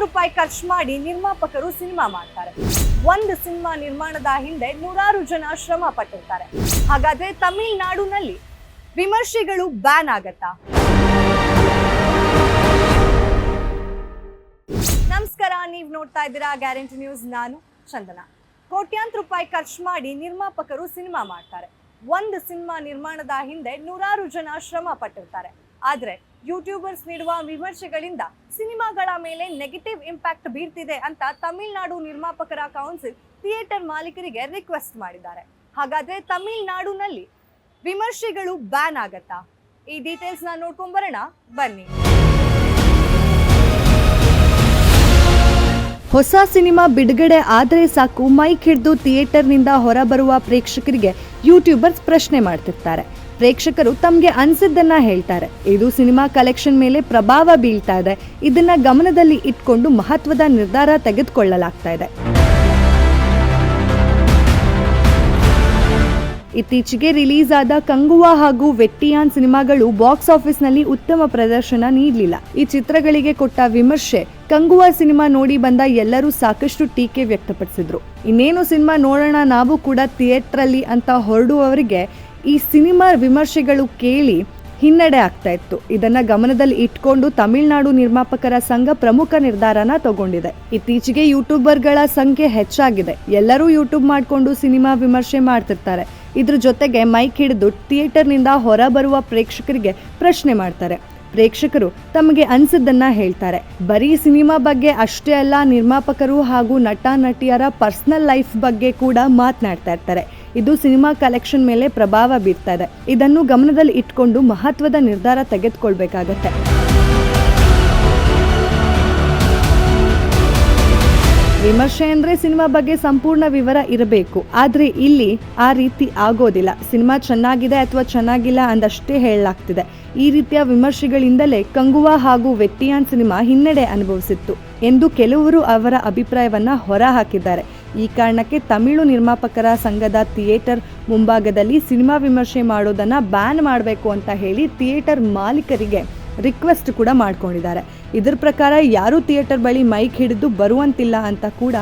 ರೂಪಾಯಿ ಖರ್ಚು ಮಾಡಿ ನಿರ್ಮಾಪಕರು ಸಿನಿಮಾ ಮಾಡ್ತಾರೆ. ಒಂದು ಸಿನಿಮಾ ನಿರ್ಮಾಣದ ಹಿಂದೆ ನೂರಾರು ಜನ ಶ್ರಮ ಪಟ್ಟಿರ್ತಾರೆ. ಹಾಗಾದ್ರೆ ತಮಿಳುನಾಡಿನಲ್ಲಿ ವಿಮರ್ಶೆಗಳು ಬ್ಯಾನ್ ಆಗತ್ತಾ? ನಮಸ್ಕಾರ, ನೀವು ನೋಡ್ತಾ ಇದ್ದೀರಾ ಗ್ಯಾರಂಟಿ ನ್ಯೂಸ್. ನಾನು ಚಂದನ. ಕೋಟ್ಯಾಂತರ ರೂಪಾಯಿ ಖರ್ಚು ಮಾಡಿ ನಿರ್ಮಾಪಕರು ಸಿನಿಮಾ ಮಾಡ್ತಾರೆ. ಒಂದು ಸಿನಿಮಾ ನಿರ್ಮಾಣದ ಹಿಂದೆ ನೂರಾರು ಜನ ಶ್ರಮ ಪಟ್ಟಿರ್ತಾರೆ. ಆದ್ರೆ ಯೂಟ್ಯೂಬರ್ಸ್ ನೀಡುವ ವಿಮರ್ಶೆಗಳಿಂದ ಸಿನಿಮಾಗಳ ಮೇಲೆ ನೆಗೆಟಿವ್ ಇಂಪ್ಯಾಕ್ಟ್ ಬೀರ್ತಿದೆ ಅಂತ ತಮಿಳುನಾಡು ನಿರ್ಮಾಪಕರ ಕೌನ್ಸಿಲ್ ಥಿಯೇಟರ್ ಮಾಲೀಕರಿಗೆ ರಿಕ್ವೆಸ್ಟ್ ಮಾಡಿದ್ದಾರೆ. ಹಾಗಾದ್ರೆ ತಮಿಳುನಾಡಿನಲ್ಲಿ ವಿಮರ್ಶೆಗಳು ಬ್ಯಾನ್ ಆಗತ್ತಾ? ಈ ಡೀಟೇಲ್ಸ್ ನ ನೋಡ್ಕೊಂಡ್ ಬರೋಣ ಬನ್ನಿ. ಹೊಸ ಸಿನಿಮಾ ಬಿಡುಗಡೆ ಆದರೆ ಸಾಕು ಮೈಕ್ ಹಿಡಿದು ಥಿಯೇಟರ್ನಿಂದ ಹೊರಬರುವ ಪ್ರೇಕ್ಷಕರಿಗೆ ಯೂಟ್ಯೂಬರ್ಸ್ ಪ್ರಶ್ನೆ ಮಾಡ್ತಿರ್ತಾರೆ. ಪ್ರೇಕ್ಷಕರು ತಮಗೆ ಅನ್ಸಿದ್ದನ್ನ ಹೇಳ್ತಾರೆ. ಇದು ಸಿನಿಮಾ ಕಲೆಕ್ಷನ್ ಮೇಲೆ ಪ್ರಭಾವ ಬೀಳ್ತಾ ಇದೆ. ಇದನ್ನ ಗಮನದಲ್ಲಿ ಇಟ್ಕೊಂಡು ಮಹತ್ವದ ನಿರ್ಧಾರ ತೆಗೆದುಕೊಳ್ಳಲಾಗ್ತಾ ಇದೆ. ಇತ್ತೀಚೆಗೆ ರಿಲೀಸ್ ಆದ ಕಂಗುವಾ ಹಾಗೂ ವೆಟ್ಟಿಯಾನ್ ಸಿನಿಮಾಗಳು ಬಾಕ್ಸ್ ಆಫೀಸ್ ನಲ್ಲಿ ಉತ್ತಮ ಪ್ರದರ್ಶನ ನೀಡಲಿಲ್ಲ. ಈ ಚಿತ್ರಗಳಿಗೆ ಕೊಟ್ಟ ವಿಮರ್ಶೆ, ಕಂಗುವಾ ಸಿನಿಮಾ ನೋಡಿ ಬಂದ ಎಲ್ಲರೂ ಸಾಕಷ್ಟು ಟೀಕೆ ವ್ಯಕ್ತಪಡಿಸಿದ್ರು. ಇನ್ನೇನು ಸಿನಿಮಾ ನೋಡೋಣ ನಾವು ಕೂಡ ಥಿಯೇಟರ್ ಅಲ್ಲಿ ಅಂತ ಹೊರಡುವವರಿಗೆ ಈ ಸಿನಿಮಾ ವಿಮರ್ಶೆಗಳು ಕೇಳಿ ಹಿನ್ನಡೆ ಆಗ್ತಾ ಇತ್ತು. ಇದನ್ನ ಗಮನದಲ್ಲಿ ಇಟ್ಕೊಂಡು ತಮಿಳುನಾಡು ನಿರ್ಮಾಪಕರ ಸಂಘ ಪ್ರಮುಖ ನಿರ್ಧಾರನ ತಗೊಂಡಿದೆ. ಇತ್ತೀಚೆಗೆ ಯೂಟ್ಯೂಬರ್ಗಳ ಸಂಖ್ಯೆ ಹೆಚ್ಚಾಗಿದೆ. ಎಲ್ಲರೂ ಯೂಟ್ಯೂಬ್ ಮಾಡ್ಕೊಂಡು ಸಿನಿಮಾ ವಿಮರ್ಶೆ ಮಾಡ್ತಿರ್ತಾರೆ. ಇದ್ರ ಜೊತೆಗೆ ಮೈಕ್ ಹಿಡಿದು ಥಿಯೇಟರ್ನಿಂದ ಹೊರ ಬರುವ ಪ್ರೇಕ್ಷಕರಿಗೆ ಪ್ರಶ್ನೆ ಮಾಡ್ತಾರೆ. ಪ್ರೇಕ್ಷಕರು ತಮಗೆ ಅನ್ಸಿದ್ದನ್ನ ಹೇಳ್ತಾರೆ. ಬರೀ ಸಿನಿಮಾ ಬಗ್ಗೆ ಅಷ್ಟೇ ಅಲ್ಲ, ನಿರ್ಮಾಪಕರು ಹಾಗೂ ನಟ ನಟಿಯರ ಪರ್ಸನಲ್ ಲೈಫ್ ಬಗ್ಗೆ ಕೂಡ ಮಾತನಾಡ್ತಾ ಇರ್ತಾರೆ. ಇದು ಸಿನಿಮಾ ಕಲೆಕ್ಷನ್ ಮೇಲೆ ಪ್ರಭಾವ ಬೀರ್ತಾ ಇದೆ. ಇದನ್ನು ಗಮನದಲ್ಲಿ ಇಟ್ಕೊಂಡು ಮಹತ್ವದ ನಿರ್ಧಾರ ತೆಗೆದುಕೊಳ್ಬೇಕಾಗತ್ತೆ. ವಿಮರ್ಶೆ ಅಂದ್ರೆ ಸಿನಿಮಾ ಬಗ್ಗೆ ಸಂಪೂರ್ಣ ವಿವರ ಇರಬೇಕು. ಆದ್ರೆ ಇಲ್ಲಿ ಆ ರೀತಿ ಆಗೋದಿಲ್ಲ. ಸಿನಿಮಾ ಚೆನ್ನಾಗಿದೆ ಅಥವಾ ಚೆನ್ನಾಗಿಲ್ಲ ಅಂದಷ್ಟೇ ಹೇಳಲಾಗ್ತಿದೆ. ಈ ರೀತಿಯ ವಿಮರ್ಶೆಗಳಿಂದಲೇ ಕಂಗುವಾ ಹಾಗೂ ವೆಟ್ಟಿಯಾನ್ ಸಿನಿಮಾ ಹಿನ್ನಡೆ ಅನುಭವಿಸಿತ್ತು ಎಂದು ಕೆಲವರು ಅವರ ಅಭಿಪ್ರಾಯವನ್ನ ಹೊರ ಹಾಕಿದ್ದಾರೆ. ಈ ಕಾರಣಕ್ಕೆ ತಮಿಳು ನಿರ್ಮಾಪಕರ ಸಂಘದ ಥಿಯೇಟರ್ ಮುಂಭಾಗದಲ್ಲಿ ಸಿನಿಮಾ ವಿಮರ್ಶೆ ಮಾಡೋದನ್ನ ಬ್ಯಾನ್ ಮಾಡಬೇಕು ಅಂತ ಹೇಳಿ ಥಿಯೇಟರ್ ಮಾಲೀಕರಿಗೆ ರಿಕ್ವೆಸ್ಟ್ ಕೂಡ ಮಾಡ್ಕೊಂಡಿದ್ದಾರೆ. ಇದರ ಪ್ರಕಾರ ಯಾರು ಥಿಯೇಟರ್ ಬಳಿ ಮೈಕ್ ಹಿಡಿದು ಬರುವಂತಿಲ್ಲ ಅಂತ ಕೂಡ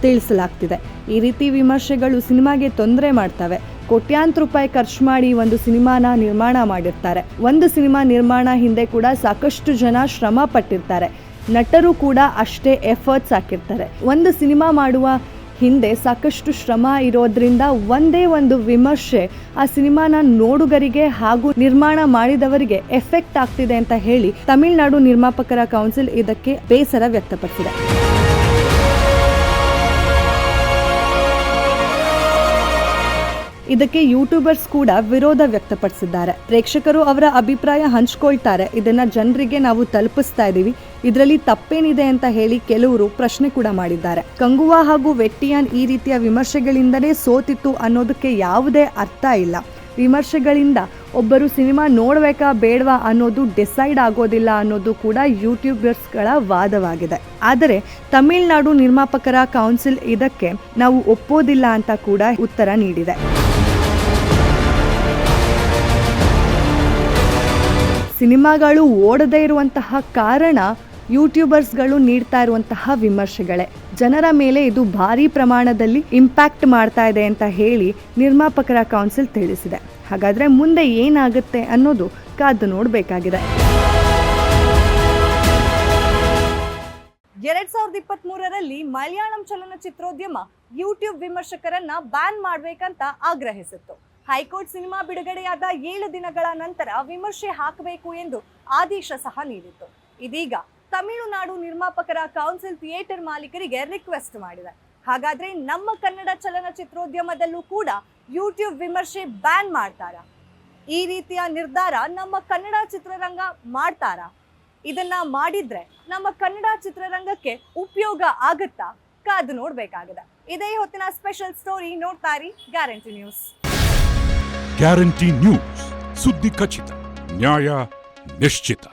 ತಿಳಿಸಲಾಗ್ತಿದೆ. ಈ ರೀತಿ ವಿಮರ್ಶೆಗಳು ಸಿನಿಮಾಗೆ ತೊಂದರೆ ಮಾಡ್ತವೆ. ಕೋಟ್ಯಾಂತರ ರೂಪಾಯಿ ಖರ್ಚು ಮಾಡಿ ಒಂದು ಸಿನಿಮಾನ ನಿರ್ಮಾಣ ಮಾಡಿರ್ತಾರೆ. ಒಂದು ಸಿನಿಮಾ ನಿರ್ಮಾಣ ಹಿಂದೆ ಕೂಡ ಸಾಕಷ್ಟು ಜನ ಶ್ರಮ ಪಟ್ಟಿರ್ತಾರೆ. ನಟರು ಕೂಡ ಅಷ್ಟೇ ಎಫರ್ಟ್ಸ್ ಹಾಕಿರ್ತಾರೆ. ಒಂದು ಸಿನಿಮಾ ಮಾಡುವ ಹಿಂದೆ ಸಾಕಷ್ಟು ಶ್ರಮ ಇರೋದ್ರಿಂದ ಒಂದೇ ಒಂದು ವಿಮರ್ಶೆ ಆ ಸಿನಿಮಾನ ನೋಡುಗರಿಗೆ ಹಾಗೂ ನಿರ್ಮಾಣ ಮಾಡಿದವರಿಗೆ ಎಫೆಕ್ಟ್ ಆಗ್ತಿದೆ ಅಂತ ಹೇಳಿ ತಮಿಳುನಾಡು ನಿರ್ಮಾಪಕರ ಕೌನ್ಸಿಲ್ ಇದಕ್ಕೆ ಬೇಸರ ವ್ಯಕ್ತಪಡಿಸಿದೆ. ಇದಕ್ಕೆ ಯೂಟ್ಯೂಬರ್ಸ್ ಕೂಡ ವಿರೋಧ ವ್ಯಕ್ತಪಡಿಸಿದ್ದಾರೆ. ಪ್ರೇಕ್ಷಕರು ಅವರ ಅಭಿಪ್ರಾಯ ಹಂಚ್ಕೊಳ್ತಾರೆ. ಇದನ್ನ ಜನರಿಗೆ ನಾವು ತಲುಪಿಸ್ತಾ ಇದೀವಿ, ಇದರಲ್ಲಿ ತಪ್ಪೇನಿದೆ ಅಂತ ಹೇಳಿ ಕೆಲವರು ಪ್ರಶ್ನೆ ಕೂಡ ಮಾಡಿದ್ದಾರೆ. ಕಂಗುವಾ ಹಾಗೂ ವೆಟ್ಟಿಯಾನ್ ಈ ರೀತಿಯ ವಿಮರ್ಶೆಗಳಿಂದಲೇ ಸೋತಿತ್ತು ಅನ್ನೋದಕ್ಕೆ ಯಾವುದೇ ಅರ್ಥ ಇಲ್ಲ. ವಿಮರ್ಶೆಗಳಿಂದ ಒಬ್ಬರು ಸಿನಿಮಾ ನೋಡ್ಬೇಕಾ ಬೇಡವಾ ಅನ್ನೋದು ಡಿಸೈಡ್ ಆಗೋದಿಲ್ಲ ಅನ್ನೋದು ಕೂಡ ಯೂಟ್ಯೂಬರ್ಸ್ಗಳ ವಾದವಾಗಿದೆ. ಆದರೆ ತಮಿಳುನಾಡು ನಿರ್ಮಾಪಕರ ಕೌನ್ಸಿಲ್ ಇದಕ್ಕೆ ನಾವು ಒಪ್ಪೋದಿಲ್ಲ ಅಂತ ಕೂಡ ಉತ್ತರ ನೀಡಿದೆ. ಸಿನಿಮಾಗಳು ಓಡದೇ ಇರುವಂತಹ ಕಾರಣ ಯೂಟ್ಯೂಬರ್ಸ್ಗಳು ನೀಡ್ತಾ ಇರುವಂತಹ ವಿಮರ್ಶೆಗಳೇ. ಜನರ ಮೇಲೆ ಇದು ಭಾರಿ ಪ್ರಮಾಣದಲ್ಲಿ ಇಂಪ್ಯಾಕ್ಟ್ ಮಾಡ್ತಾ ಇದೆ ಅಂತ ಹೇಳಿ ನಿರ್ಮಾಪಕರ ಕೌನ್ಸಿಲ್ ತಿಳಿಸಿದೆ. ಹಾಗಾದ್ರೆ ಮುಂದೆ ಏನಾಗುತ್ತೆ ಅನ್ನೋದು ಕಾದು ನೋಡಬೇಕಾಗಿದೆ. 2023ರಲ್ಲಿ ಮಲಯಾಳಂ ಚಲನಚಿತ್ರೋದ್ಯಮ ಯೂಟ್ಯೂಬ್ ವಿಮರ್ಶಕರನ್ನ ಬ್ಯಾನ್ ಮಾಡಬೇಕಂತ ಆಗ್ರಹಿಸಿತ್ತು. ಹೈಕೋರ್ಟ್ ಸಿನಿಮಾ ಬಿಡುಗಡೆಯಾದ 7 ದಿನಗಳ ನಂತರ ವಿಮರ್ಶೆ ಹಾಕಬೇಕು ಎಂದು ಆದೇಶ ಸಹ ನೀಡಿತ್ತು. ಇದೀಗ ತಮಿಳುನಾಡು ನಿರ್ಮಾಪಕರ ಕೌನ್ಸಿಲ್ ಥಿಯೇಟರ್ ಮಾಲೀಕರಿಗೆ ರಿಕ್ವೆಸ್ಟ್ ಮಾಡಿದೆ. ಹಾಗಾದ್ರೆ ನಮ್ಮ ಕನ್ನಡ ಚಲನಚಿತ್ರೋದ್ಯಮದಲ್ಲೂ ಕೂಡ ಯೂಟ್ಯೂಬ್ ವಿಮರ್ಶೆ ಬ್ಯಾನ್ ಮಾಡ್ತಾರಾ? ಈ ರೀತಿಯ ನಿರ್ಧಾರ ನಮ್ಮ ಕನ್ನಡ ಚಿತ್ರರಂಗ ಮಾಡ್ತಾರಾ? ಇದನ್ನ ಮಾಡಿದ್ರೆ ನಮ್ಮ ಕನ್ನಡ ಚಿತ್ರರಂಗಕ್ಕೆ ಉಪಯೋಗ ಆಗುತ್ತಾ? ಕಾದು ನೋಡ್ಬೇಕಾಗಿದೆ. ಇದೇ ಹೊತ್ತಿನ ಸ್ಪೆಷಲ್ ಸ್ಟೋರಿ. ನೋಡ್ತಾ ಇರಿ ಗ್ಯಾರಂಟಿ ನ್ಯೂಸ್. ಗ್ಯಾರಂಟಿ ನ್ಯೂಸ್, ಸುದ್ದಿ ಖಚಿತ, ನ್ಯಾಯ ನಿಶ್ಚಿತ.